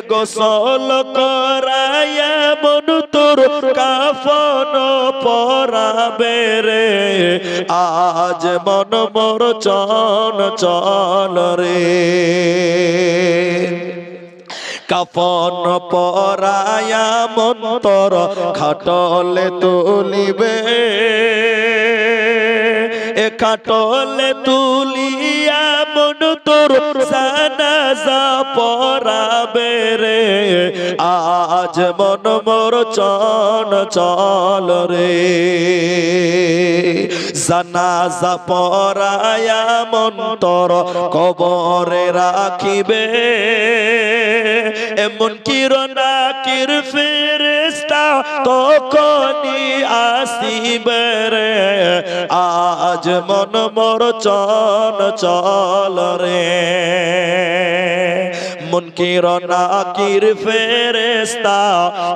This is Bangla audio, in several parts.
গোসল করায়া মন তোর কাফন পরাবে রে আজ মন মোর চঞ্চল রে কাফন পরায়া মন তোর খাটলে তুলিবে এ খাটলে তুলিয়া মন তোর জানাজা পড়াবে রে আজ মন মোর চঞ্চল রে জানাজা পড়ায়া মন তোর কবরে রাখিবে এমন কিরণাকির ফেরেশতা তখনই আসিবে রে আজ মন মোর চঞ্চল রে মুনকির নাকির ফেরেশতা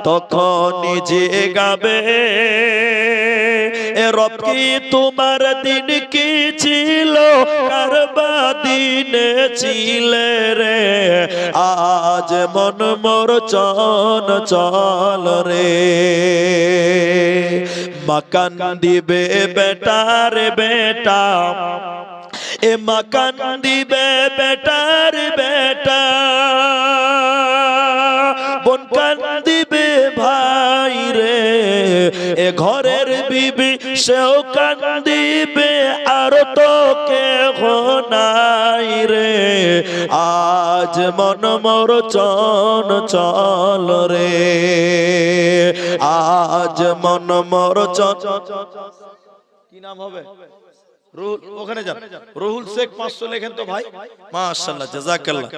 তখনই জেগাবে এ রব কি তোমার দিন কি ছিল কারবা দিনে ছিলে রে আজ মন মোর চঞ্চল রে মাকান দিবে বেটার বেটা এ মাকান দিবে বেটার বেটা বোন কান দিবে ভাই রে এ ঘরের বিবি সেও কান দিবে আর তো কেহ নাই রে আজ মন মোর চঞ্চল রে আজ মন মোর কি নাম হবে রুহুল ওখানে যান রুহুল শেখ 500 লেখেন তো ভাই মাশাআল্লাহ জাযাকাল্লাহ